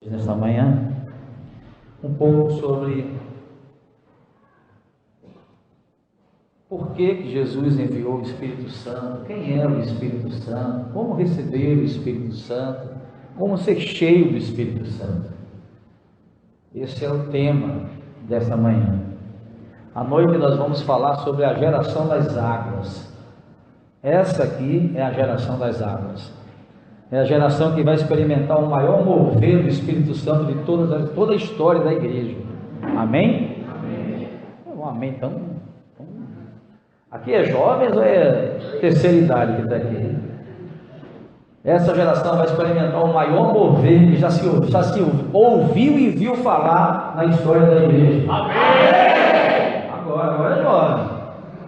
Nessa manhã, um pouco sobre por que Jesus enviou o Espírito Santo, quem é o Espírito Santo, como receber o Espírito Santo, como ser cheio do Espírito Santo. Esse é o tema dessa manhã. À noite nós vamos falar sobre a geração das águas. Essa aqui é a geração das águas. É a geração que vai experimentar o maior mover do Espírito Santo de toda a história da igreja. Amém? Amém. Um amém tão... Aqui é jovens ou é terceira idade que está aqui? Essa geração vai experimentar o maior mover que já se ouviu e viu falar na história da igreja. Amém! Agora é jovem.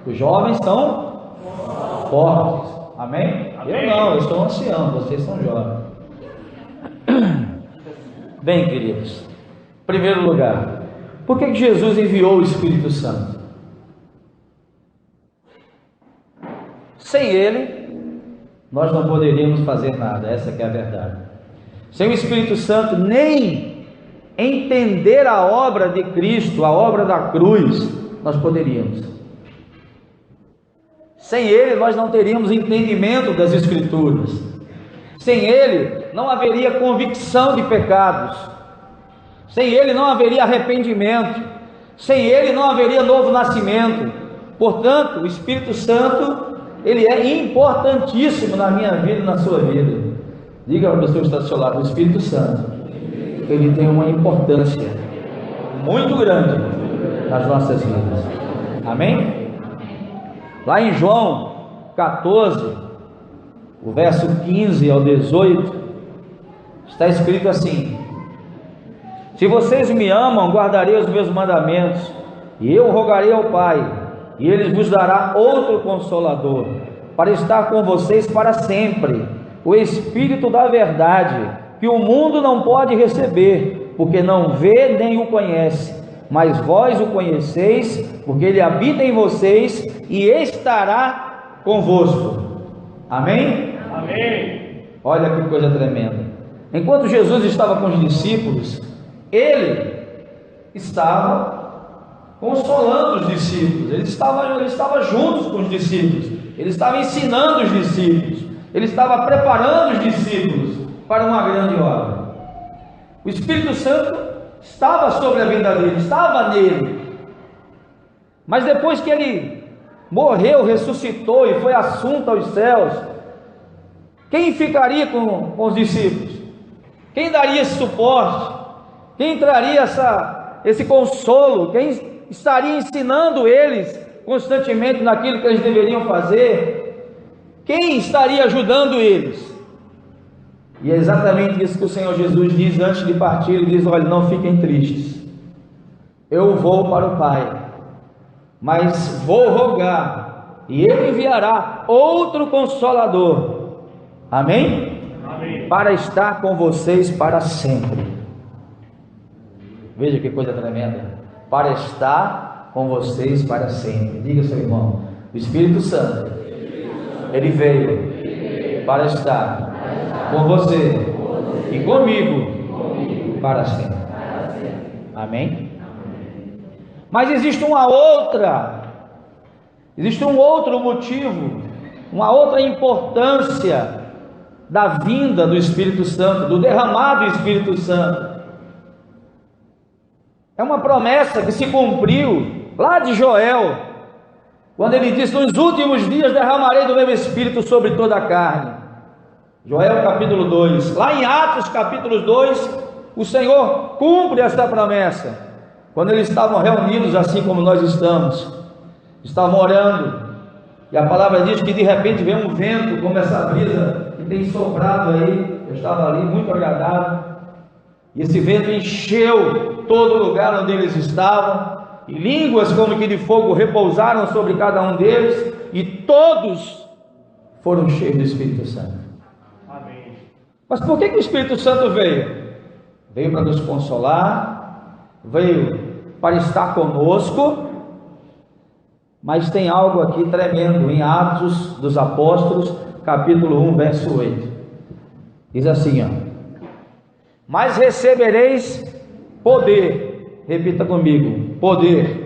Os jovens são fortes. Amém? Eu sou ancião, vocês são jovens. Bem, queridos, em primeiro lugar, por que Jesus enviou o Espírito Santo? Sem Ele, nós não poderíamos fazer nada, essa que é a verdade. Sem o Espírito Santo, nem entender a obra de Cristo, a obra da cruz, nós poderíamos. Sem Ele, nós não teríamos entendimento das Escrituras. Sem Ele, não haveria convicção de pecados. Sem Ele, não haveria arrependimento. Sem Ele, não haveria novo nascimento. Portanto, o Espírito Santo, Ele é importantíssimo na minha vida e na sua vida. Diga para a pessoa que está do seu lado: o Espírito Santo, Ele tem uma importância muito grande nas nossas vidas. Amém? Lá em João 14, o verso 15 ao 18, está escrito assim: se vocês me amam, guardarei os meus mandamentos, e eu rogarei ao Pai, e Ele vos dará outro Consolador, para estar com vocês para sempre, o Espírito da verdade, que o mundo não pode receber, porque não vê nem o conhece, mas vós o conheceis, porque Ele habita em vocês e estará convosco. Amém? Amém. Olha que coisa tremenda. Enquanto Jesus estava com os discípulos, Ele estava consolando os discípulos, Ele estava juntos com os discípulos, Ele estava ensinando os discípulos, Ele estava preparando os discípulos para uma grande obra. O Espírito Santo estava sobre a vida dele, estava nele, mas depois que ele morreu, ressuscitou e foi assunto aos céus, quem ficaria com os discípulos? Quem daria esse suporte? Quem traria esse consolo? Quem estaria ensinando eles constantemente naquilo que eles deveriam fazer? Quem estaria ajudando eles? E é exatamente isso que o Senhor Jesus diz antes de partir. Ele diz: olha, não fiquem tristes, eu vou para o Pai, mas vou rogar, e Ele enviará outro Consolador. Amém? Amém. Para estar com vocês para sempre. Veja que coisa tremenda. Para estar com vocês para sempre. Diga ao seu irmão: o Espírito Santo, Ele veio para estar com você e comigo para sempre. Amém? Mas existe um outro motivo, uma outra importância da vinda do Espírito Santo, do derramado do Espírito Santo. É uma promessa que se cumpriu lá de Joel, quando ele disse: nos últimos dias derramarei do meu Espírito sobre toda a carne. Joel capítulo 2. Lá em Atos capítulo 2, o Senhor cumpre esta promessa, quando eles estavam reunidos assim como nós estavam orando, e a palavra diz que de repente veio um vento, como essa brisa que tem soprado aí. Eu estava ali muito agradável, e esse vento encheu todo o lugar onde eles estavam, e línguas como que de fogo repousaram sobre cada um deles, e todos foram cheios do Espírito Santo. Mas por que o Espírito Santo veio? Veio para nos consolar, veio para estar conosco, mas tem algo aqui tremendo em Atos dos Apóstolos, capítulo 1, verso 8. Diz assim, ó: mas recebereis poder. Repita comigo: poder.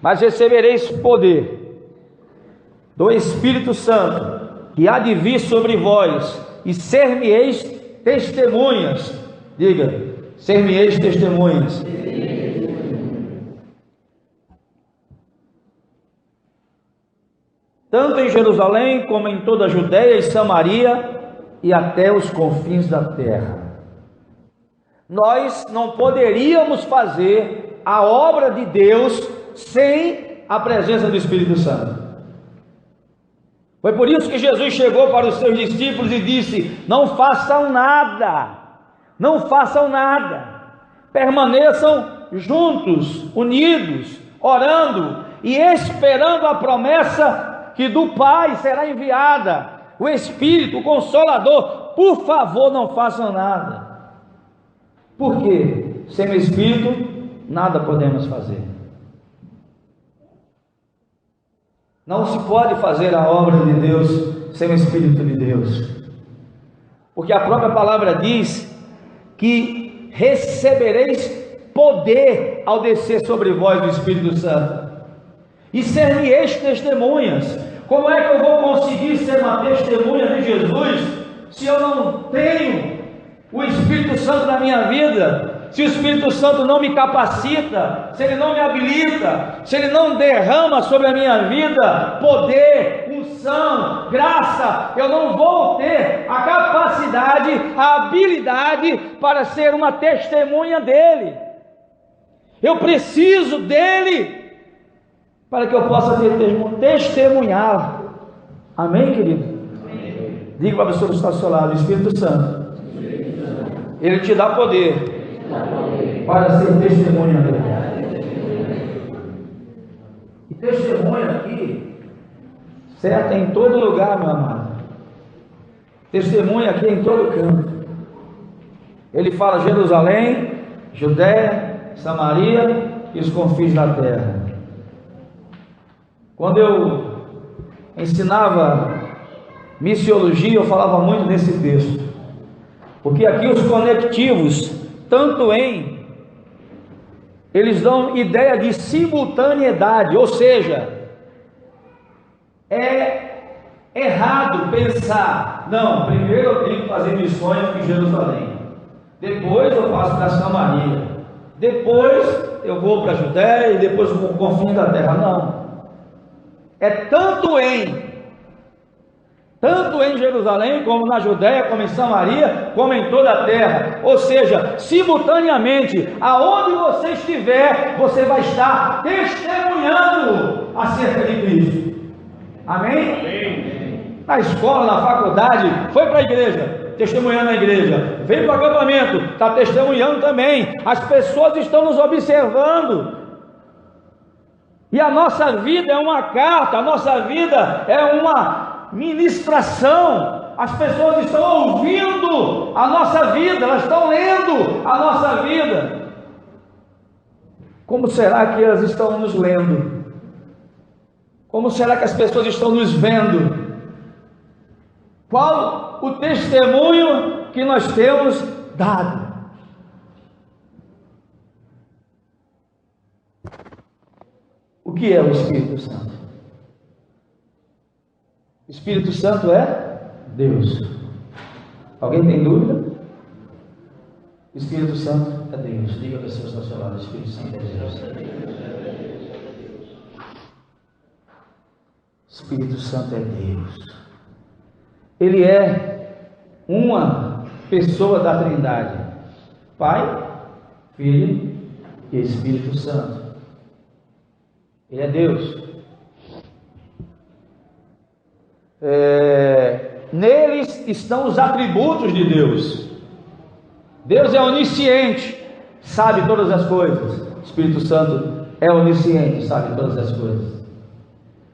Mas recebereis poder do Espírito Santo, que há de vir sobre vós, e ser-me-eis testemunhas. Diga: ser-me-eis testemunhas. Tanto em Jerusalém, como em toda a Judeia e Samaria, e até os confins da terra. Nós não poderíamos fazer a obra de Deus sem a presença do Espírito Santo. Foi por isso que Jesus chegou para os seus discípulos e disse: não façam nada, não façam nada, permaneçam juntos, unidos, orando e esperando a promessa que do Pai será enviada, o Espírito, o Consolador. Por favor, não façam nada. Por quê? Sem o Espírito, nada podemos fazer. Não se pode fazer a obra de Deus sem o Espírito de Deus, porque a própria palavra diz que recebereis poder ao descer sobre vós do Espírito Santo, e ser-me-eis testemunhas. Como é que eu vou conseguir ser uma testemunha de Jesus se eu não tenho o Espírito Santo na minha vida? Se o Espírito Santo não me capacita, se Ele não me habilita, se Ele não derrama sobre a minha vida poder, unção, graça, eu não vou ter a capacidade, a habilidade para ser uma testemunha dEle. Eu preciso dEle para que eu possa testemunhar. Amém, querido? Amém. Diga para a pessoa que está ao seu lado: o Espírito Santo, Ele te dá poder para ser testemunha dele. E testemunha aqui, certo, é em todo lugar, meu amado. Testemunha aqui é em todo canto. Ele fala Jerusalém, Judéia, Samaria e os confins da terra. Quando eu ensinava missiologia, eu falava muito nesse texto, porque aqui os conectivos, tanto em, eles dão ideia de simultaneidade, ou seja, é errado pensar, não, primeiro eu tenho que fazer missões em Jerusalém, depois eu passo para Samaria, depois eu vou para a Judéia e depois para o confim da terra. Não, é tanto em Jerusalém, como na Judéia, como em Samaria, como em toda a terra. Ou seja, simultaneamente, aonde você estiver, você vai estar testemunhando acerca de Cristo. Amém? Amém. Na escola, na faculdade, foi para a igreja, testemunhando na igreja. Veio para o acampamento, está testemunhando também. As pessoas estão nos observando. E a nossa vida é uma carta, a nossa vida é uma ministração. As pessoas estão ouvindo a nossa vida, elas estão lendo a nossa vida. Como será que elas estão nos lendo? Como será que as pessoas estão nos vendo? Qual o testemunho que nós temos dado? O que é o Espírito Santo? O Espírito Santo é Deus. Alguém tem dúvida? O Espírito Santo é Deus. Diga a pessoa que está ao seu lado: o Espírito Santo é Deus. O Espírito Santo é Deus. Ele é uma pessoa da Trindade: Pai, Filho e Espírito Santo. Ele é Deus. Neles estão os atributos de Deus. Deus é onisciente, sabe todas as coisas. O Espírito Santo é onisciente, sabe todas as coisas.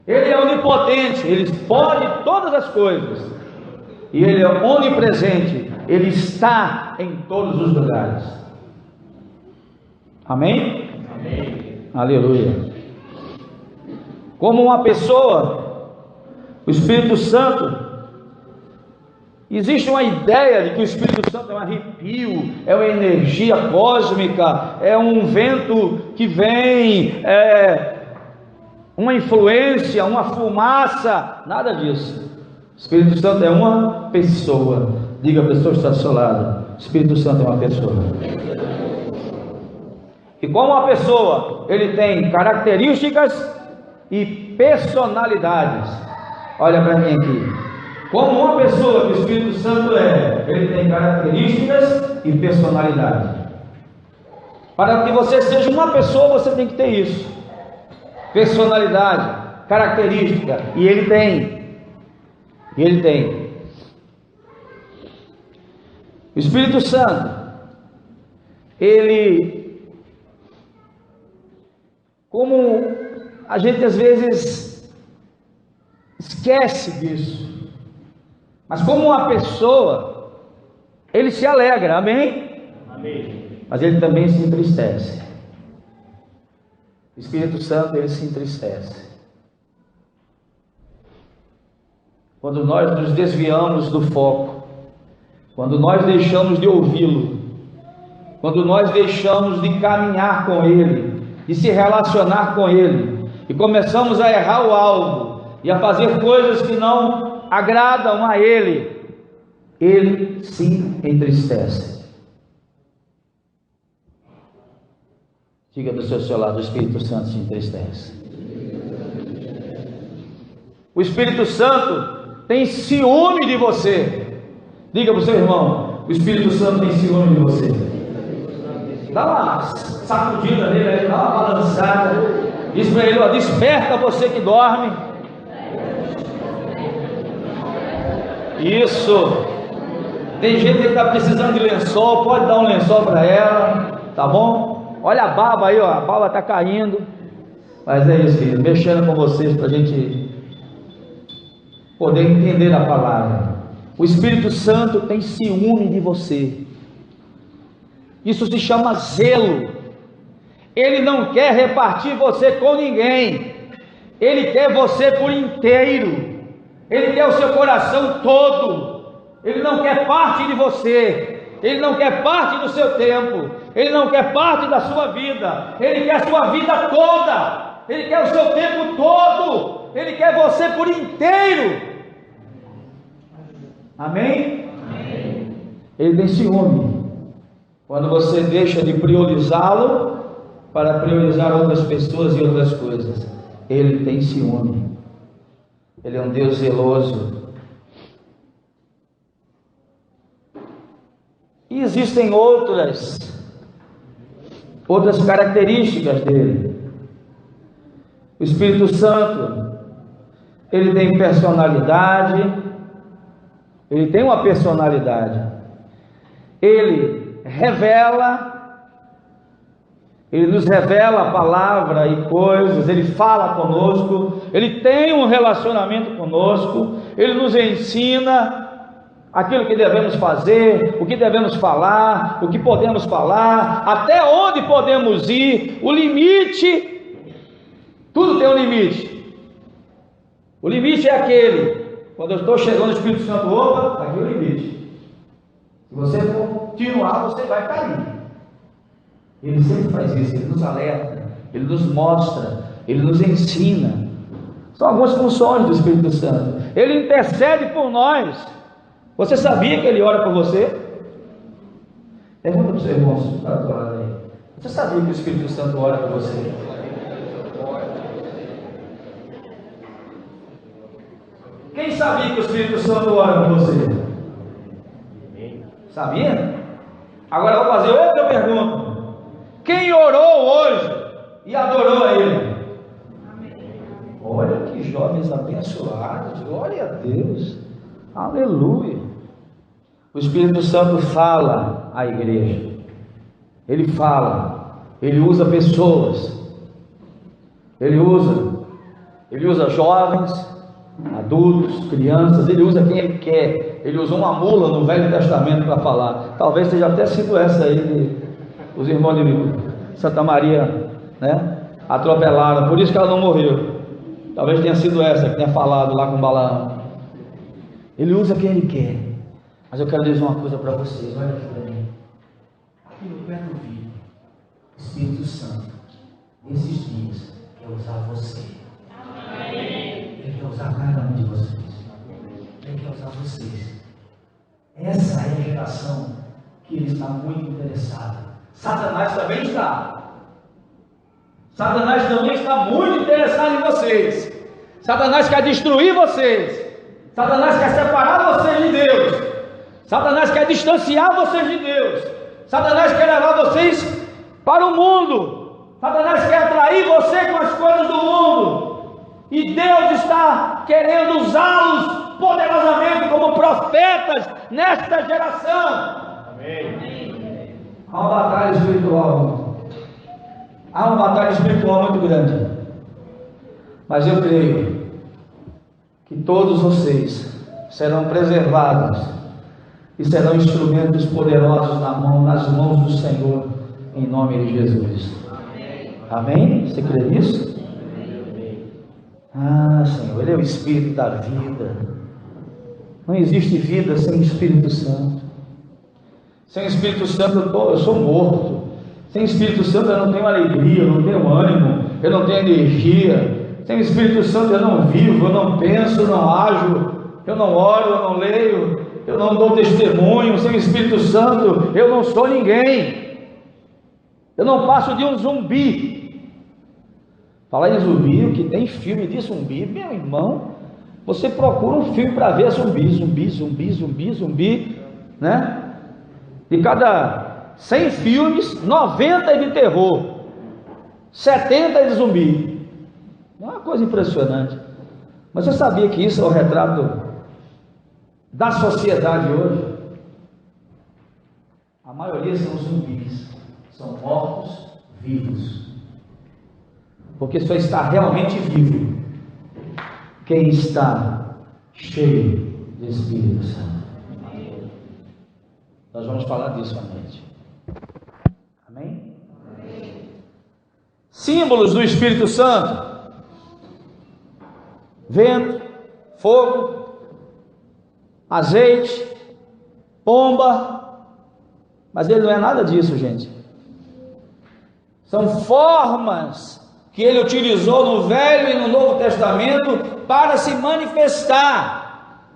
Ele é onipotente, ele pode todas as coisas. E ele é onipresente, ele está em todos os lugares. Amém? Amém. Aleluia. Como uma pessoa, o Espírito Santo Existe uma ideia de que o Espírito Santo é um arrepio, é uma energia cósmica, é um vento que vem, uma influência, uma fumaça, nada disso. O Espírito Santo é uma pessoa. Diga a pessoa que está do seu lado: o Espírito Santo é uma pessoa. E como uma pessoa, ele tem características e personalidades. Olha para mim aqui. Como uma pessoa que o Espírito Santo ele tem características e personalidade. Para que você seja uma pessoa, você tem que ter isso: personalidade, característica, e ele tem. O Espírito Santo, ele, como a gente às vezes esquece disso, mas como uma pessoa, ele se alegra, amém? Amém. Mas ele também se entristece. O Espírito Santo, ele se entristece quando nós nos desviamos do foco, quando nós deixamos de ouvi-lo, quando nós deixamos de caminhar com ele, de se relacionar com ele, e começamos a errar o alvo e a fazer coisas que não agradam a ele, ele se entristece. Diga do seu lado: o Espírito Santo se entristece. O Espírito Santo tem ciúme de você. Diga para o seu irmão: o Espírito Santo tem ciúme de você. Dá uma sacudida nele, dá uma balançada, diz para ele: ó, desperta você que dorme. Isso. Tem gente que está precisando de lençol, pode dar um lençol para ela, tá bom? Olha a baba aí, ó, a baba está caindo. Mas é isso, filho, mexendo com vocês para a gente poder entender a palavra. O Espírito Santo tem ciúme de você. Isso se chama zelo. Ele não quer repartir você com ninguém. Ele quer você por inteiro. Ele quer o seu coração todo. Ele não quer parte de você. Ele não quer parte do seu tempo. Ele não quer parte da sua vida. Ele quer a sua vida toda. Ele quer o seu tempo todo. Ele quer você por inteiro. Amém? Amém. Ele tem ciúme quando você deixa de priorizá-lo para priorizar outras pessoas e outras coisas. Ele tem ciúme. Ele é um Deus zeloso. E existem outras características dele. O Espírito Santo, ele tem personalidade. Ele tem uma personalidade. Ele revela, ele nos revela a palavra e coisas, ele fala conosco, ele tem um relacionamento conosco, ele nos ensina aquilo que devemos fazer, o que devemos falar, o que podemos falar, até onde podemos ir, o limite. Tudo tem um limite. O limite é aquele: quando eu estou chegando no Espírito Santo, opa, aqui é o limite. Se você continuar, você vai cair. Ele sempre faz isso, ele nos alerta, ele nos mostra, ele nos ensina. São algumas funções do Espírito Santo. Ele intercede por nós. Você sabia que ele ora por você? Pergunta para o seu irmão: você sabia que o Espírito Santo ora por você? Quem sabia que o Espírito Santo ora por você? Sabia? Agora eu vou fazer outra pergunta. Quem orou hoje e adorou a Ele? Olha que jovens abençoados. Glória a Deus. Aleluia. O Espírito Santo fala à igreja. Ele fala. Ele usa pessoas. Ele usa jovens, adultos, crianças. Ele usa quem ele quer. Ele usou uma mula no Velho Testamento para falar. Talvez seja até sido essa aí, os irmãos de Santa Maria, né, atropelaram, por isso que ela não morreu. Talvez tenha sido essa que tenha falado lá com Balaão. Ele usa quem ele quer. Mas eu quero dizer uma coisa para vocês, olha aqui para mim. Aqui no pé do vidro, o Espírito Santo, nesses dias, quer usar você. Ele quer usar cada um de vocês. Ele quer usar vocês. Essa é a geração que ele está muito interessado. Satanás também está. Satanás também está muito interessado em vocês. Satanás quer destruir vocês. Satanás quer separar vocês de Deus. Satanás quer distanciar vocês de Deus. Satanás quer levar vocês para o mundo. Satanás quer atrair você com as coisas do mundo. E Deus está querendo usá-los poderosamente como profetas nesta geração. Amém. Há uma batalha espiritual. Há uma batalha espiritual muito grande. Mas eu creio que todos vocês serão preservados e serão instrumentos poderosos nas mãos do Senhor, em nome de Jesus. Amém? Você crê nisso? Ah, Senhor, Ele é o Espírito da vida. Não existe vida sem o Espírito Santo. Sem o Espírito Santo eu sou morto. Sem o Espírito Santo eu não tenho alegria, eu não tenho ânimo, eu não tenho energia. Sem o Espírito Santo eu não vivo, eu não penso, eu não ajo, eu não oro, eu não leio, eu não dou testemunho. Sem o Espírito Santo eu não sou ninguém. Eu não passo de um zumbi. Falar em zumbi, o que tem filme de zumbi, meu irmão, você procura um filme para ver zumbi, né? De cada 100 filmes, 90 é de terror, 70 é de zumbi. É uma coisa impressionante. Mas você sabia que isso é o retrato da sociedade hoje? A maioria são zumbis, são mortos vivos. Porque só está realmente vivo quem está cheio do Espírito Santo. Nós vamos falar disso à noite. Amém? Símbolos do Espírito Santo: vento, fogo, azeite, pomba. Mas ele não é nada disso, gente. São formas que ele utilizou no Velho e no Novo Testamento para se manifestar,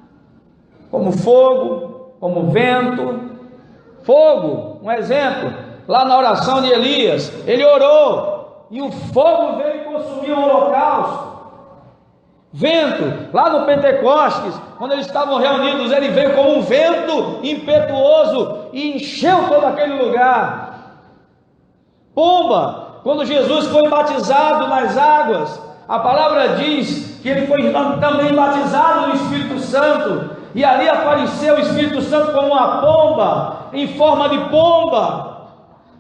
como fogo, como vento. Fogo, um exemplo, lá na oração de Elias, ele orou e o fogo veio consumir o holocausto. Vento, lá no Pentecostes, quando eles estavam reunidos, ele veio como um vento impetuoso e encheu todo aquele lugar. Pomba, quando Jesus foi batizado nas águas, a palavra diz que ele foi também batizado no Espírito Santo, e ali apareceu o Espírito Santo como uma pomba, em forma de pomba,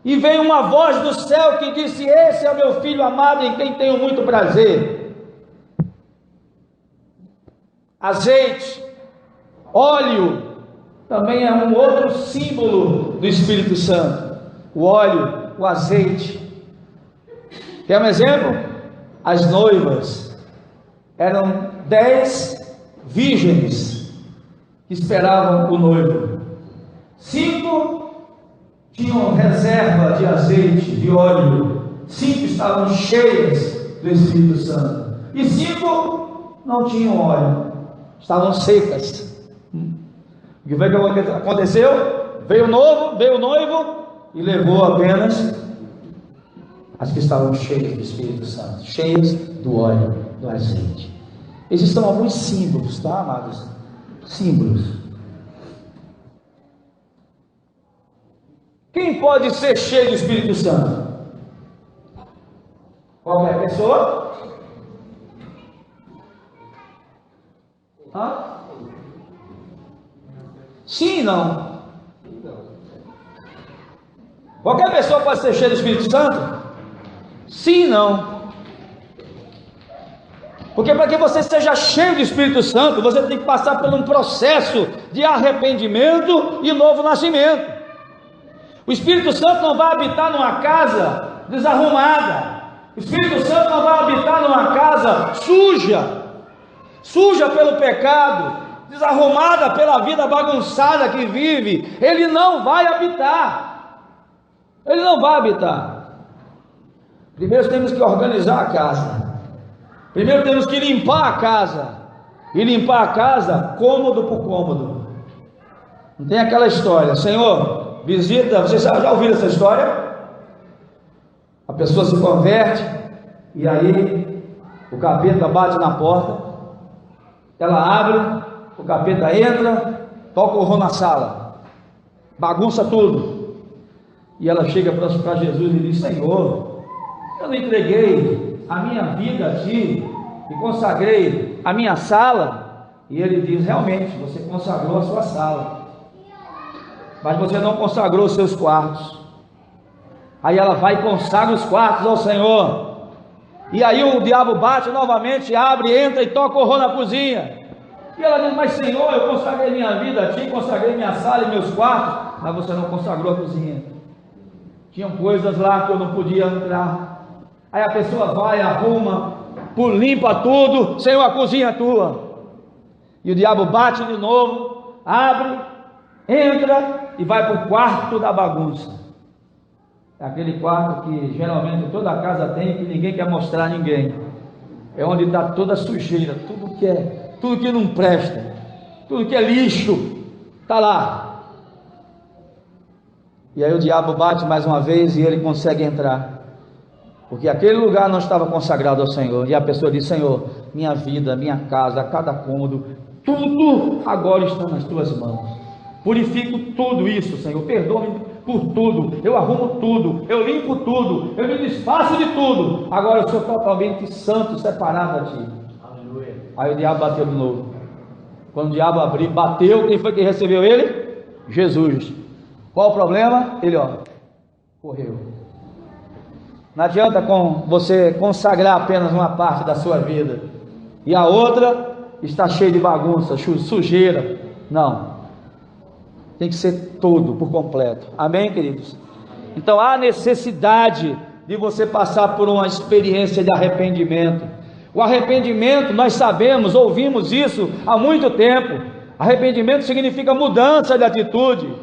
e veio uma voz do céu que disse: esse é o meu filho amado, em quem tenho muito prazer. Azeite, óleo, também é um outro símbolo do Espírito Santo. O óleo, o azeite. Quer um exemplo? As noivas eram 10 virgens que esperavam o noivo. 5 tinham reserva de azeite, de óleo. 5 estavam cheias do Espírito Santo. E 5 não tinham óleo, estavam secas. O que foi que aconteceu? Veio o noivo e levou apenas as que estavam cheias do Espírito Santo, cheias do óleo, do azeite. Existem alguns símbolos, tá, amados? Símbolos. Quem pode ser cheio do Espírito Santo? Qualquer pessoa? Hã? Sim e não? Qualquer pessoa pode ser cheia do Espírito Santo? Sim e não? Porque para que você seja cheio do Espírito Santo, você tem que passar por um processo de arrependimento e novo nascimento. O Espírito Santo não vai habitar numa casa desarrumada. O Espírito Santo não vai habitar numa casa suja pelo pecado, desarrumada pela vida bagunçada que vive, ele não vai habitar. Ele não vai habitar. Primeiro temos que organizar a casa. Primeiro temos que limpar a casa. E limpar a casa cômodo por cômodo. Não tem aquela história, Senhor, visita, vocês já ouviram essa história? A pessoa se converte e aí o capeta bate na porta, ela abre, o capeta entra, toca o rolo na sala, bagunça tudo, e ela chega para Jesus e diz: Senhor, eu não entreguei a minha vida a Ti e consagrei a minha sala. E ele diz: realmente, você consagrou a sua sala, mas você não consagrou os seus quartos. Aí ela vai e consagra os quartos ao Senhor, e aí o diabo bate novamente, abre, entra e toca o rolo na cozinha, e ela diz: mas Senhor, eu consagrei minha vida a Ti, consagrei minha sala e meus quartos, mas você não consagrou a cozinha. Tinham coisas lá que eu não podia entrar. Aí a pessoa vai, arruma, limpa tudo: Senhor, a cozinha é tua. E o diabo bate de novo, abre, entra e vai para o quarto da bagunça. É aquele quarto que geralmente toda a casa tem, que ninguém quer mostrar a ninguém. É onde está toda a sujeira, tudo que não presta, tudo que é lixo, está lá. E aí o diabo bate mais uma vez e ele consegue entrar, porque aquele lugar não estava consagrado ao Senhor. E a pessoa diz: Senhor, minha vida, minha casa, cada cômodo, tudo agora está nas Tuas mãos. Purifico tudo isso, Senhor, perdoa-me por tudo, eu arrumo tudo, eu limpo tudo, eu me desfaço de tudo, agora eu sou totalmente santo, separado a Ti. Aleluia. Aí o diabo bateu de novo. Quando o diabo abriu, bateu, quem foi que recebeu ele? Jesus. Qual o problema? Ele, correu. Não adianta você consagrar apenas uma parte da sua vida e a outra está cheia de bagunça, sujeira. Não. Tem que ser todo, por completo. Amém, queridos? Então há necessidade de você passar por uma experiência de arrependimento. O arrependimento, nós sabemos, ouvimos isso há muito tempo. Arrependimento significa mudança de atitude.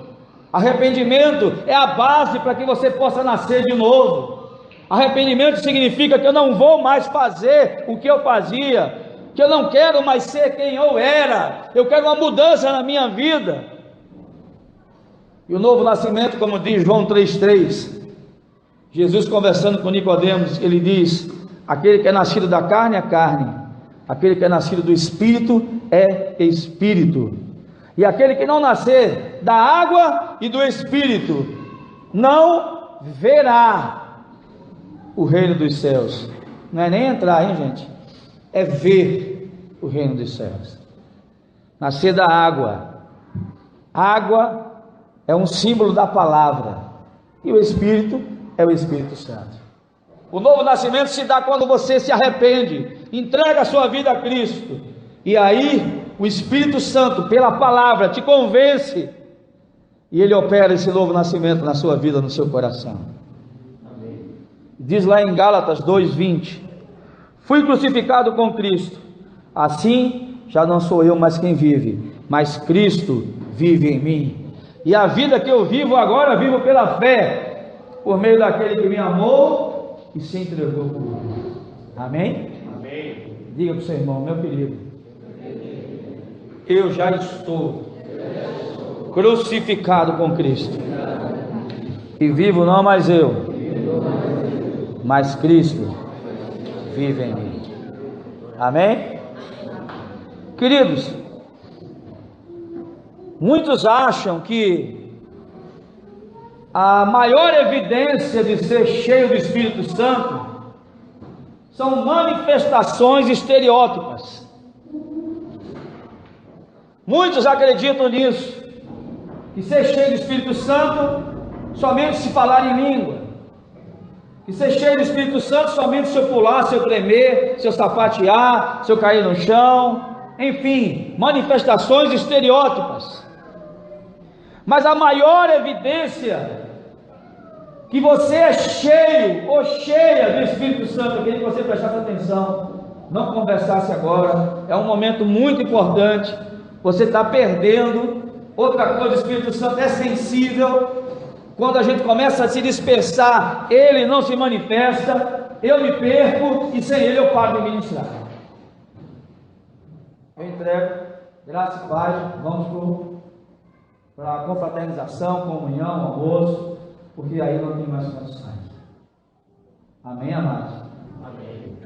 Arrependimento é a base para que você possa nascer de novo. Arrependimento significa que eu não vou mais fazer o que eu fazia, que eu não quero mais ser quem eu era, eu quero uma mudança na minha vida. E o novo nascimento, como diz João 3,3, Jesus conversando com Nicodemos, ele diz: aquele que é nascido da carne é carne, aquele que é nascido do Espírito é Espírito, e aquele que não nascer da água e do Espírito não verá o reino dos céus. Não é nem entrar, hein, gente? É ver o reino dos céus. Nascer da água. Água é um símbolo da palavra, e o Espírito é o Espírito Santo. O novo nascimento se dá quando você se arrepende, entrega a sua vida a Cristo, e aí o Espírito Santo, pela palavra, te convence, e ele opera esse novo nascimento na sua vida, no seu coração. Amém. Diz lá em Gálatas 2:20: fui crucificado com Cristo, assim já não sou eu mais quem vive, mas Cristo vive em mim. E a vida que eu vivo agora, vivo pela fé, por meio daquele que me amou e se entregou por mim. Amém? Amém. Diga para o seu irmão: meu querido, eu já estou crucificado com Cristo, e vivo não mais eu, mas Cristo vive em mim. Amém? Queridos, muitos acham que a maior evidência de ser cheio do Espírito Santo são manifestações estereótipas. Muitos acreditam nisso, que ser cheio do Espírito Santo somente se falar em língua, que ser cheio do Espírito Santo somente se eu pular, se eu tremer, se eu sapatear, se eu cair no chão, enfim, manifestações estereótipas. Mas a maior evidência que você é cheio ou cheia do Espírito Santo, eu queria que você prestasse atenção, não conversasse agora, é um momento muito importante, você está perdendo. Outra coisa, o Espírito Santo é sensível. Quando a gente começa a se dispersar, ele não se manifesta, eu me perco e sem ele eu paro de ministrar. Eu entrego, graça e paz, vamos para a confraternização, comunhão, almoço, porque aí não tem mais condições. Amém, amados? Amém.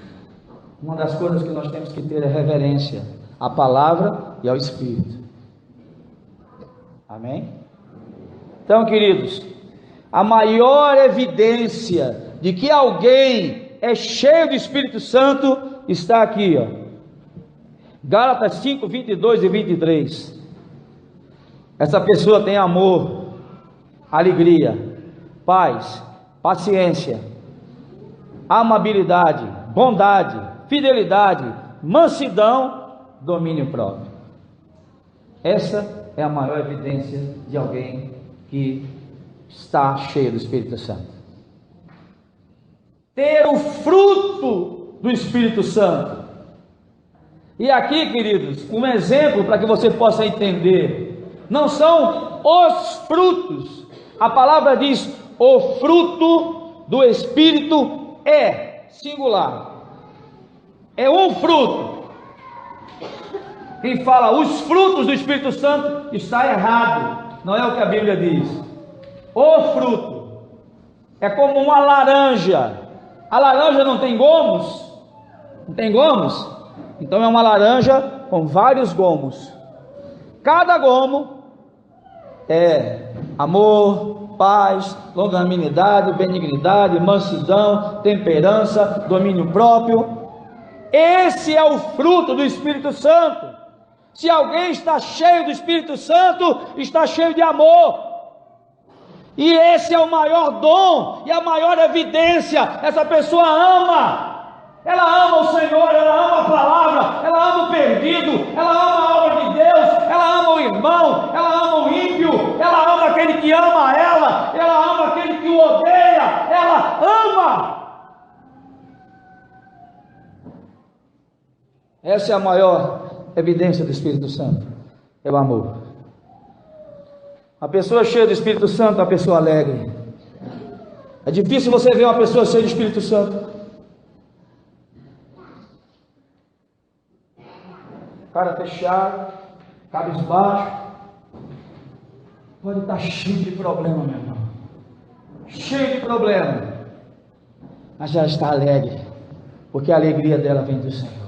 Uma das coisas que nós temos que ter é reverência à palavra e ao Espírito. Amém? Então, queridos, a maior evidência de que alguém é cheio do Espírito Santo está aqui, ó. Gálatas 5, 22 e 23. Essa pessoa tem amor, alegria, paz, paciência, amabilidade, bondade, fidelidade, mansidão, domínio próprio. Essa é a maior evidência de alguém que está cheio do Espírito Santo. Ter o fruto do Espírito Santo. E aqui, queridos, um exemplo para que você possa entender. Não são os frutos. A palavra diz: o fruto do Espírito é singular. É um fruto. Quem fala os frutos do Espírito Santo está errado. Não é o que a Bíblia diz. O fruto é como uma laranja. A laranja não tem gomos? Não tem gomos? Então é uma laranja com vários gomos. Cada gomo é amor, paz, longanimidade, benignidade, mansidão, temperança, domínio próprio. Esse é o fruto do Espírito Santo. Se alguém está cheio do Espírito Santo, está cheio de amor. E esse é o maior dom e a maior evidência. Essa pessoa ama. Ela ama o Senhor, ela ama a palavra, ela ama o perdido, ela ama a obra de Deus, ela ama o irmão, ela ama o ímpio, ela ama aquele que ama ela ama aquele que o odeia, ela ama. Essa é a maior evidência do Espírito Santo, é o amor. A pessoa cheia do Espírito Santo é uma pessoa alegre. É difícil você ver uma pessoa cheia do Espírito Santo. Cara fechado, cabisbaixo, pode estar cheio de problema, meu irmão, cheio de problema, mas já está alegre, porque a alegria dela vem do Senhor.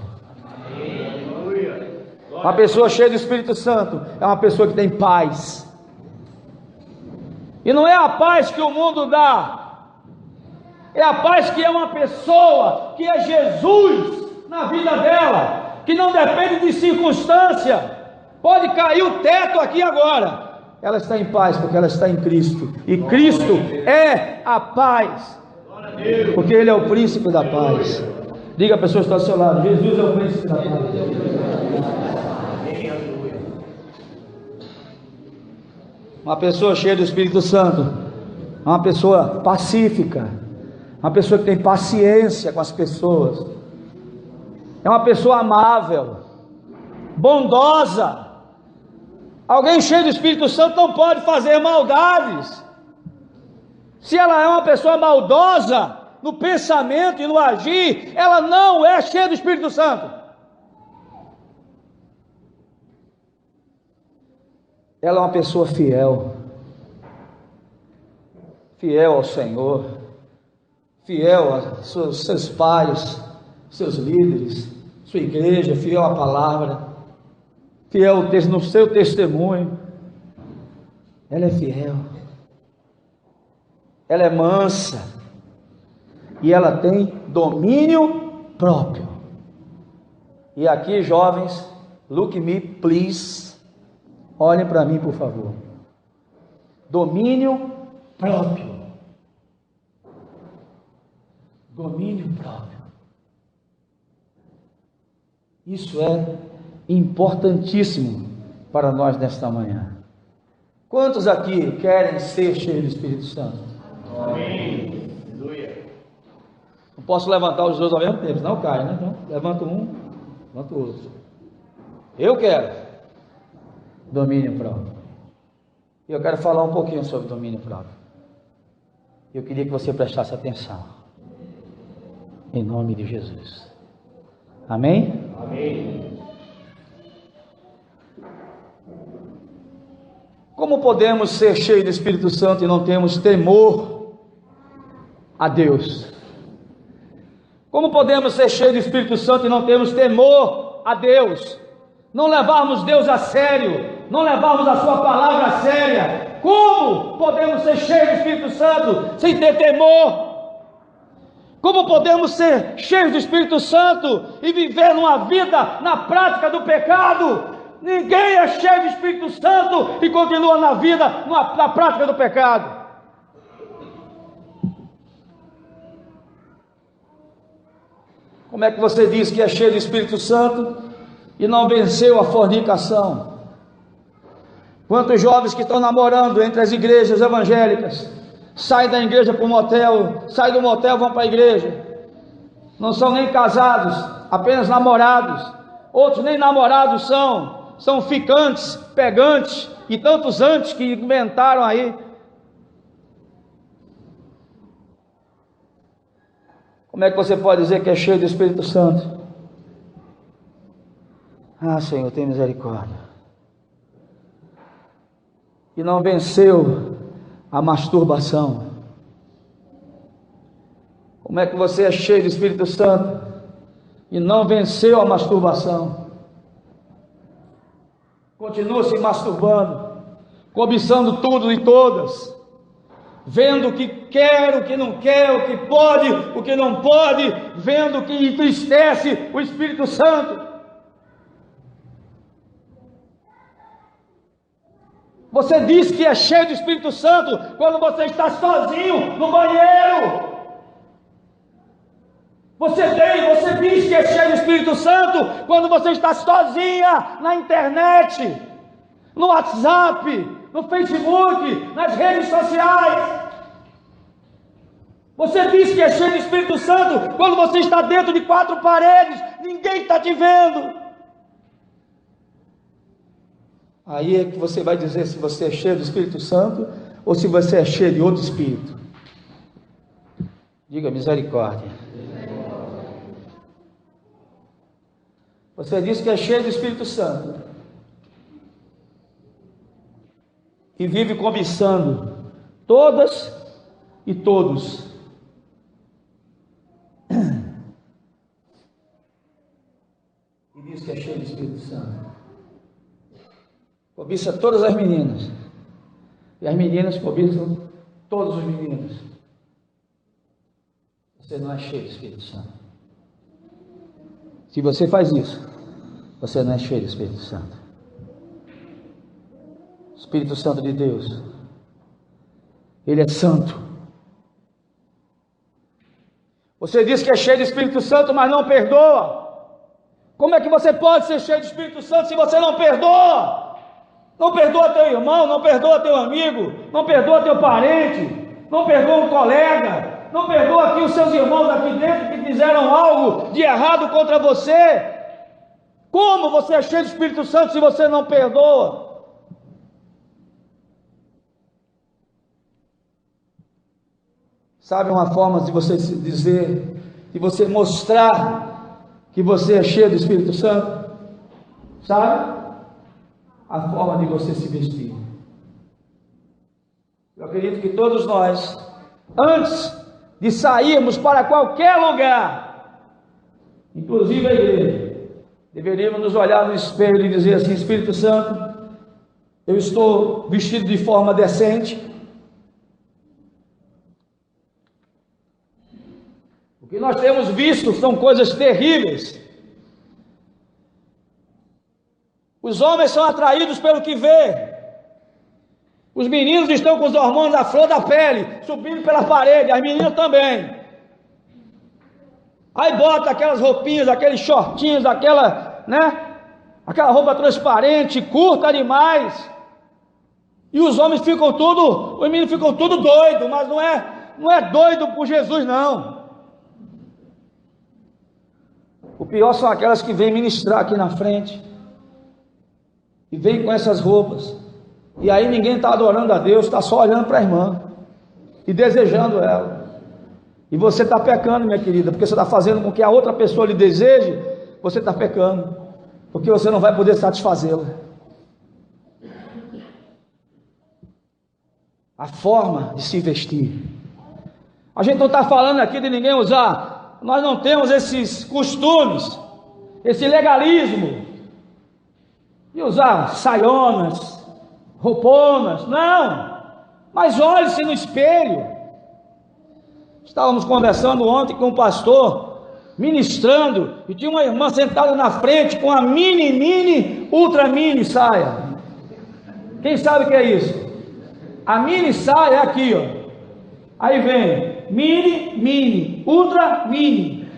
Uma pessoa cheia do Espírito Santo é uma pessoa que tem paz, e não é a paz que o mundo dá, é a paz que é uma pessoa, que é Jesus na vida dela, que não depende de circunstância. Pode cair o teto aqui agora, ela está em paz porque ela está em Cristo, e Cristo é a paz, porque Ele é o príncipe da paz. Diga a pessoa que está ao seu lado: Jesus é o príncipe da paz. Uma pessoa cheia do Espírito Santo é uma pessoa pacífica, uma pessoa que tem paciência com as pessoas, é uma pessoa amável, bondosa. Alguém cheio do Espírito Santo não pode fazer maldades. Se ela é uma pessoa maldosa no pensamento e no agir, ela não é cheia do Espírito Santo. Ela é uma pessoa fiel, fiel ao Senhor, fiel aos seus pais, seus líderes, sua igreja, fiel à palavra, fiel no seu testemunho. Ela é fiel, ela é mansa, e ela tem domínio próprio. E aqui, jovens, look me please, olhem para mim, por favor. Domínio próprio. Domínio próprio. Isso é importantíssimo para nós nesta manhã. Quantos aqui querem ser cheios do Espírito Santo? Amém. Não posso levantar os dois ao mesmo tempo, senão cai, né? Então, levanta um, levanta o outro. Eu quero. Domínio próprio. E eu quero falar um pouquinho sobre domínio próprio. Eu queria que você prestasse atenção. Em nome de Jesus. Amém? Amém. Como podemos ser cheios do Espírito Santo e não temos temor a Deus? Como podemos ser cheios do Espírito Santo e não temos temor a Deus? Não levarmos Deus a sério, não levarmos a sua palavra a séria. Como podemos ser cheios do Espírito Santo sem ter temor? Como podemos ser cheios do Espírito Santo e viver uma vida na prática do pecado? Ninguém é cheio do Espírito Santo e continua na vida, na prática do pecado. Como é que você diz que é cheio do Espírito Santo e não venceu a fornicação? Quantos jovens que estão namorando entre as igrejas evangélicas, saem da igreja para o motel, saem do motel, vão para a igreja, não são nem casados, apenas namorados, outros nem namorados são ficantes, pegantes, e tantos antes que inventaram aí. Como é que você pode dizer que é cheio do Espírito Santo? Ah, Senhor, tem misericórdia. E não venceu a masturbação. Como é que você é cheio do Espírito Santo e não venceu a masturbação? Continua se masturbando, cobiçando tudo e todas, vendo o que quer, o que não quer, o que pode, o que não pode, vendo o que entristece o Espírito Santo. Você diz que é cheio do Espírito Santo quando você está sozinho no banheiro. Você diz que é cheio do Espírito Santo quando você está sozinha na internet, no WhatsApp, no Facebook, nas redes sociais. Você diz que é cheio do Espírito Santo quando você está dentro de quatro paredes, ninguém está te vendo. Aí é que você vai dizer se você é cheio do Espírito Santo ou se você é cheio de outro Espírito. Diga misericórdia. Você diz que é cheio do Espírito Santo e vive cobiçando todas e todos. E diz que é cheio do Espírito Santo. Cobiça todas as meninas. E as meninas cobiçam todos os meninos. Você não é cheio do Espírito Santo. Se você faz isso, você não é cheio do Espírito Santo. Espírito Santo de Deus, Ele é santo. Você diz que é cheio do Espírito Santo, mas não perdoa. Como é que você pode ser cheio do Espírito Santo se você não perdoa? Não perdoa teu irmão, não perdoa teu amigo, não perdoa teu parente, não perdoa um colega, não perdoa aqui os seus irmãos aqui dentro que fizeram algo de errado contra você. Como você é cheio do Espírito Santo se você não perdoa? Sabe uma forma de você dizer, de você mostrar que você é cheio do Espírito Santo? Sabe? A forma de você se vestir. Eu acredito que todos nós, antes de sairmos para qualquer lugar, inclusive a igreja, deveríamos nos olhar no espelho e dizer assim: Espírito Santo, eu estou vestido de forma decente. O que nós temos visto são coisas terríveis. Os homens são atraídos pelo que vê. Os meninos estão com os hormônios à flor da pele, subindo pela parede, as meninas também. Aí bota aquelas roupinhas, aqueles shortinhos, aquela roupa transparente, curta demais. E os homens ficam os meninos ficam tudo doidos, mas não é doido por Jesus, não. O pior são aquelas que vêm ministrar aqui na frente. e vem com essas roupas, e aí ninguém está adorando a Deus, está só olhando para a irmã e desejando ela. E você está pecando, minha querida, porque você está fazendo com que a outra pessoa lhe deseje. Você está pecando, porque você não vai poder satisfazê-la. A forma de se vestir. A gente não está falando aqui de ninguém usar, nós não temos esses costumes, esse legalismo de usar saionas, rouponas, não. Mas olhe-se no espelho. Estávamos conversando ontem com um pastor, ministrando, e tinha uma irmã sentada na frente com a ultra mini saia. Quem sabe o que é isso? A mini saia é aqui, ó. Aí vem mini, ultra mini.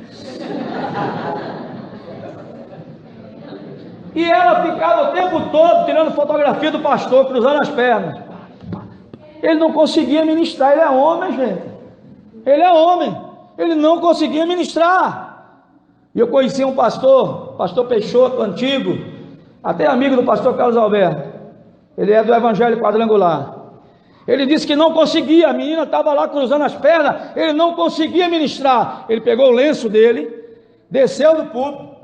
E ela ficava o tempo todo tirando fotografia do pastor, cruzando as pernas. Ele não conseguia ministrar, ele é homem, gente. Ele é homem, ele não conseguia ministrar. E eu conheci um pastor Peixoto, antigo, até amigo do pastor Carlos Alberto. Ele é do Evangelho Quadrangular. Ele disse que não conseguia, a menina estava lá cruzando as pernas, ele não conseguia ministrar. Ele pegou o lenço dele, desceu do púlpito,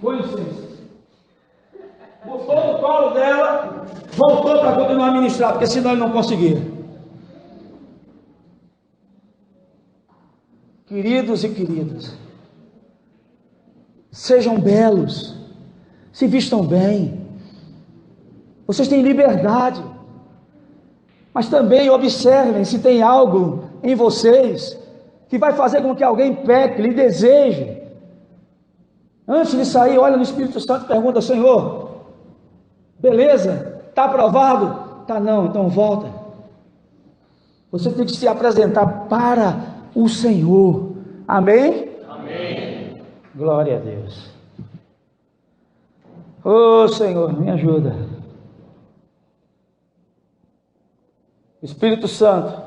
com licença, botou no colo dela, voltou para continuar a ministrar, porque senão ele não conseguia. Queridos e queridas, sejam belos, se vistam bem, vocês têm liberdade, mas também observem se tem algo em vocês que vai fazer com que alguém peque, lhe deseje. Antes de sair, olha no Espírito Santo e pergunta: Senhor, beleza? Está aprovado? Está não, então volta. Você tem que se apresentar para o Senhor. Amém? Amém. Glória a Deus. Ô Senhor, me ajuda. Espírito Santo.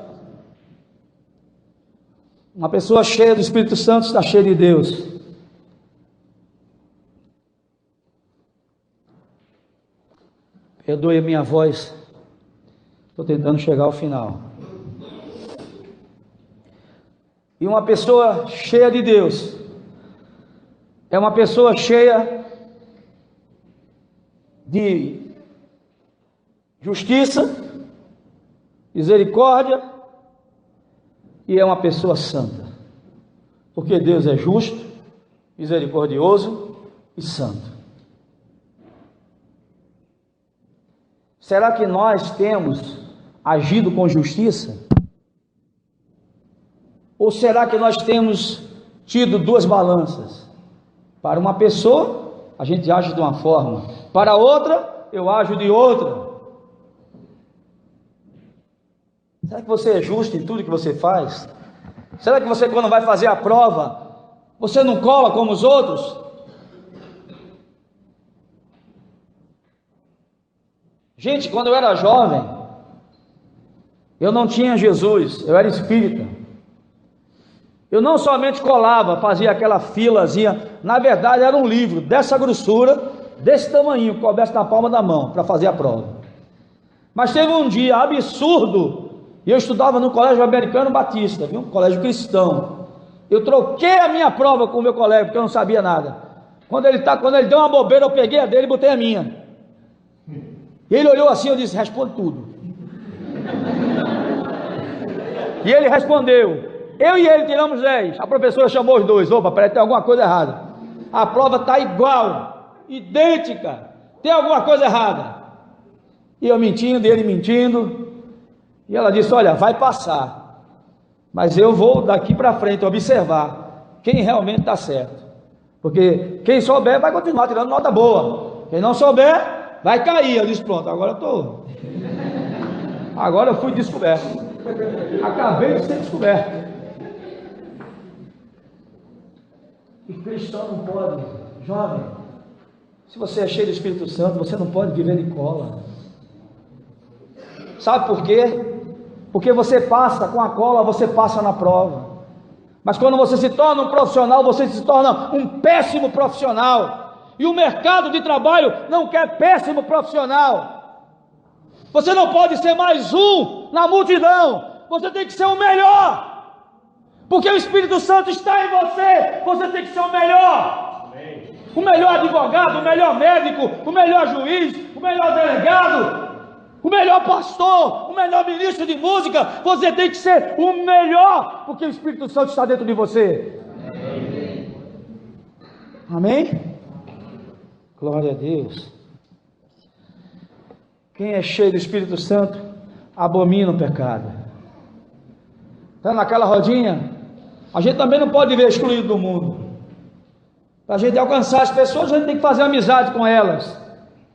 Uma pessoa cheia do Espírito Santo está cheia de Deus. Perdoe a minha voz, estou tentando chegar ao final. E uma pessoa cheia de Deus é uma pessoa cheia de justiça, misericórdia, e é uma pessoa santa, porque Deus é justo, misericordioso e santo. Será que nós temos agido com justiça? Ou será que nós temos tido duas balanças? Para uma pessoa, a gente age de uma forma, para outra, eu ajo de outra. Será que você é justo em tudo que você faz? Será que você, quando vai fazer a prova, você não cola como os outros? Gente, quando eu era jovem, eu não tinha Jesus, eu era espírita. Eu não somente colava, fazia aquela filazinha, na verdade era um livro dessa grossura, desse tamanho, que coubesse na palma da mão, para fazer a prova. Mas teve um dia absurdo, e eu estudava no Colégio Americano Batista, viu? Um colégio cristão. Eu troquei a minha prova com o meu colega, porque eu não sabia nada. Quando ele deu uma bobeira, eu peguei a dele e botei a minha. E ele olhou assim, eu disse: responde tudo. E ele respondeu. Eu e ele tiramos 10. A professora chamou os dois. Opa, peraí, tem alguma coisa errada. A prova está igual, idêntica. Tem alguma coisa errada. E eu mentindo, e ele mentindo. E ela disse: olha, vai passar, mas eu vou daqui para frente observar quem realmente está certo. Porque quem souber vai continuar tirando nota boa. Quem não souber, vai cair. Eu disse: pronto, agora eu fui descoberto. Acabei de ser descoberto. E cristão não pode, jovem, se você é cheio do Espírito Santo, você não pode viver de cola. Sabe por quê? Porque você passa com a cola, você passa na prova. Mas quando você se torna um profissional, você se torna um péssimo profissional. E o mercado de trabalho não quer péssimo profissional. Você não pode ser mais um na multidão. Você tem que ser o melhor. Porque o Espírito Santo está em você. Você tem que ser o melhor. O melhor advogado, o melhor médico, o melhor juiz, o melhor delegado, o melhor pastor, o melhor ministro de música. Você tem que ser o melhor, porque o Espírito Santo está dentro de você. Amém? Glória a Deus. Quem é cheio do Espírito Santo abomina o pecado. Está naquela rodinha? A gente também não pode viver excluído do mundo. Para a gente alcançar as pessoas, a gente tem que fazer amizade com elas,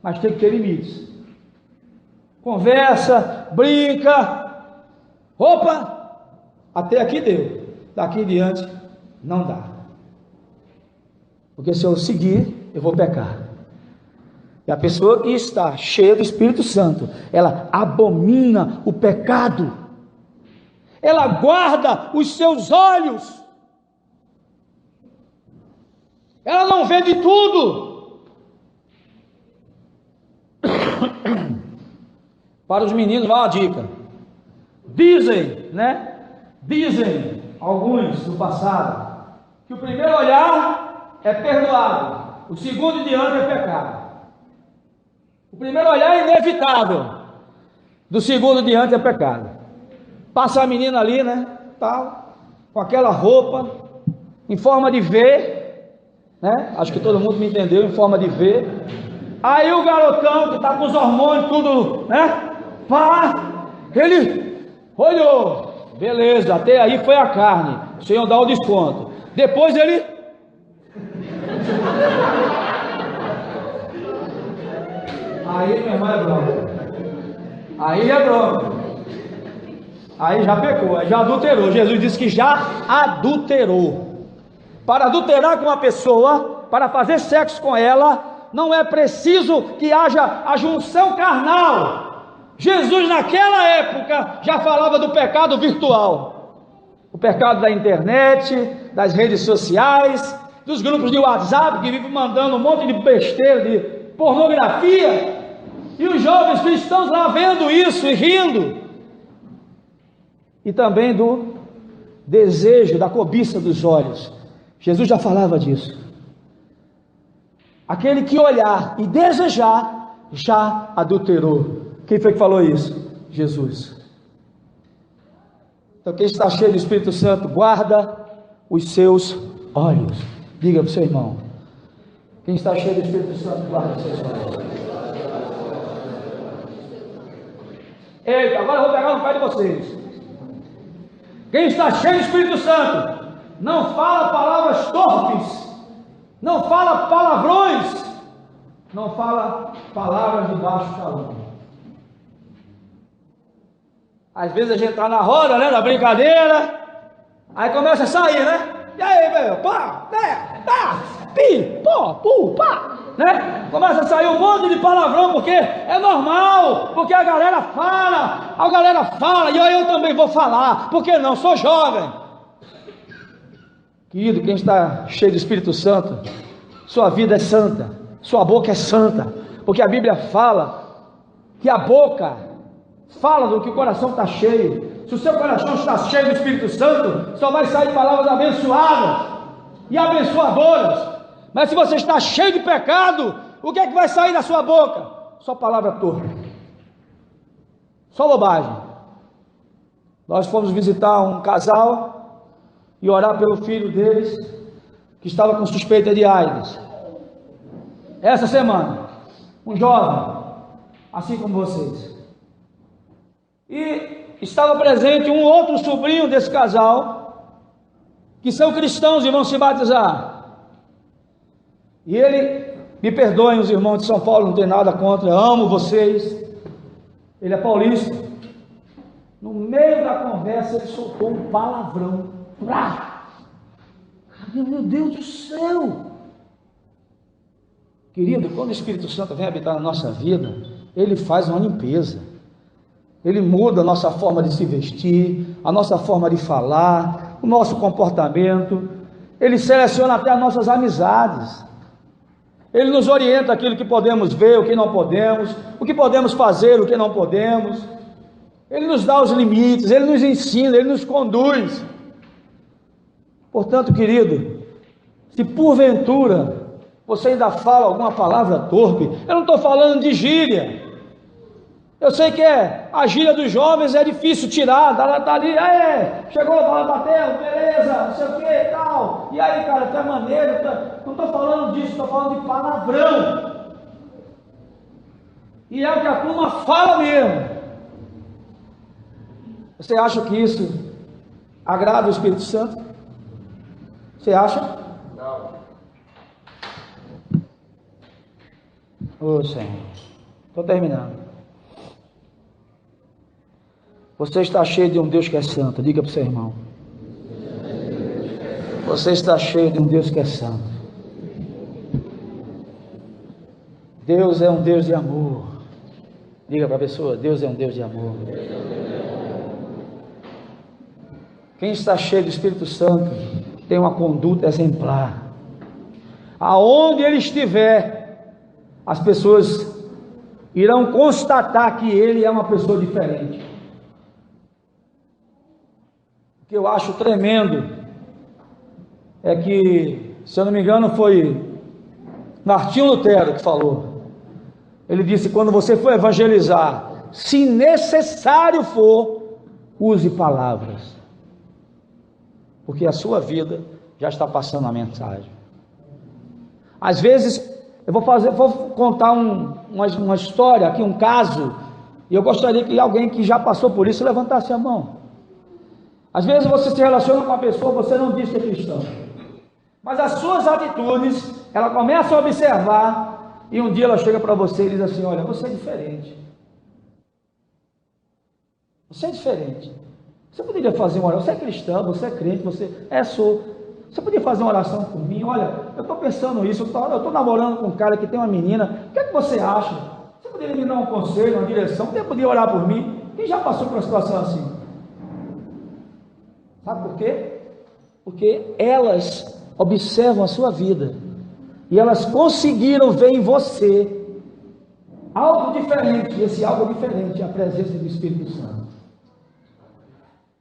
mas tem que ter limites. Conversa, brinca, opa, até aqui deu, daqui em diante não dá. Porque se eu seguir, eu vou pecar. E a pessoa que está cheia do Espírito Santo, ela abomina o pecado. Ela guarda os seus olhos. Ela não vê de tudo. Para os meninos, vai uma dica. Dizem alguns do passado, que o primeiro olhar é perdoado, o segundo em diante é pecado. O primeiro olhar é inevitável, do segundo em diante é pecado. Passa a menina ali, né, tal, com aquela roupa, em forma de V, né? Acho que todo mundo me entendeu, em forma de V. Aí o garotão que está com os hormônios tudo, né? Pá, ele olhou, beleza, até aí foi a carne, o Senhor dá o desconto. Depois ele aí, meu irmão, é bronca. Aí é bronca. Aí já pecou, aí já adulterou. Jesus disse que já adulterou. Para adulterar com uma pessoa, para fazer sexo com ela, não é preciso que haja a junção carnal. Jesus naquela época já falava do pecado virtual, o pecado da internet, das redes sociais, dos grupos de WhatsApp que vivem mandando um monte de besteira, de pornografia, e os jovens cristãos lá vendo isso e rindo, e também do desejo, da cobiça dos olhos. Jesus já falava disso. Aquele que olhar e desejar, já adulterou. Quem foi que falou isso? Jesus. Então quem está cheio do Espírito Santo, guarda os seus olhos. Diga para o seu irmão. Quem está cheio do Espírito Santo, guarda os seus olhos. Eita, agora eu vou pegar no pé de vocês. Quem está cheio do Espírito Santo, não fala palavras torpes, não fala palavrões, não fala palavras de baixo calão. Às vezes a gente está na roda, né, na brincadeira, aí começa a sair, né? E aí, meu, pá, né, pá, pi, pó, pu, pá, né? Começa a sair um monte de palavrão, porque é normal, porque a galera fala, e eu também vou falar, porque não, sou jovem. Querido, quem está cheio do Espírito Santo, sua vida é santa, sua boca é santa, porque a Bíblia fala que a boca fala do que o coração está cheio. Se o seu coração está cheio do Espírito Santo, só vai sair palavras abençoadas e abençoadoras. Mas se você está cheio de pecado, o que é que vai sair da sua boca? Só palavra torta, só bobagem. Nós fomos visitar um casal e orar pelo filho deles, que estava com suspeita de AIDS. Essa semana, um jovem, assim como vocês. E estava presente um outro sobrinho desse casal, que são cristãos e vão se batizar. E ele, me perdoem os irmãos de São Paulo, não tem nada contra, amo vocês. Ele é paulista. No meio da conversa, ele soltou um palavrão. Meu Deus do céu! Querido, quando o Espírito Santo vem habitar na nossa vida, ele faz uma limpeza, ele muda a nossa forma de se vestir, a nossa forma de falar, o nosso comportamento, ele seleciona até as nossas amizades. Ele nos orienta aquilo que podemos ver, o que não podemos, o que podemos fazer, o que não podemos. Ele nos dá os limites, Ele nos ensina, Ele nos conduz. Portanto, querido, se porventura você ainda fala alguma palavra torpe, eu não estou falando de gíria. Eu sei que a gíria dos jovens é difícil tirar, tá ali, chegou, bateu, beleza, não sei o que e tal. E aí, cara, tu é maneiro, não estou falando disso, estou falando de palavrão. E é o que a turma fala mesmo. Você acha que isso agrada o Espírito Santo? Você acha? Não. Ô Senhor, estou terminando. Você está cheio de um Deus que é santo. Diga para o seu irmão. Você está cheio de um Deus que é santo. Deus é um Deus de amor. Diga para a pessoa, Deus é um Deus de amor. Quem está cheio do Espírito Santo tem uma conduta exemplar. Aonde ele estiver, as pessoas irão constatar que ele é uma pessoa diferente. O que eu acho tremendo é que, se eu não me engano, foi Martinho Lutero que falou. Ele disse: quando você for evangelizar, se necessário for, use palavras, porque a sua vida já está passando a mensagem. Às vezes, eu vou contar uma história aqui, um caso, e eu gostaria que alguém que já passou por isso levantasse a mão. Às vezes você se relaciona com uma pessoa, você não diz que é cristão, mas as suas atitudes, ela começa a observar, e um dia ela chega para você e diz assim: olha, você é diferente. Você é diferente. Você poderia fazer uma oração? Você é cristão, você é crente, sou. Você podia fazer uma oração por mim? Olha, eu estou pensando isso, eu estou namorando com um cara que tem uma menina, o que é que você acha? Você poderia me dar um conselho, uma direção? Você podia orar por mim? Quem já passou por uma situação assim? Sabe por quê? Porque elas observam a sua vida e elas conseguiram ver em você algo diferente, e esse algo diferente é a presença do Espírito Santo.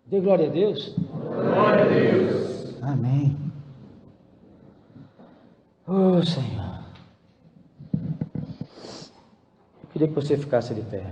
Dê glória a Deus. Glória a Deus. Amém. Oh Senhor, eu queria que você ficasse de pé.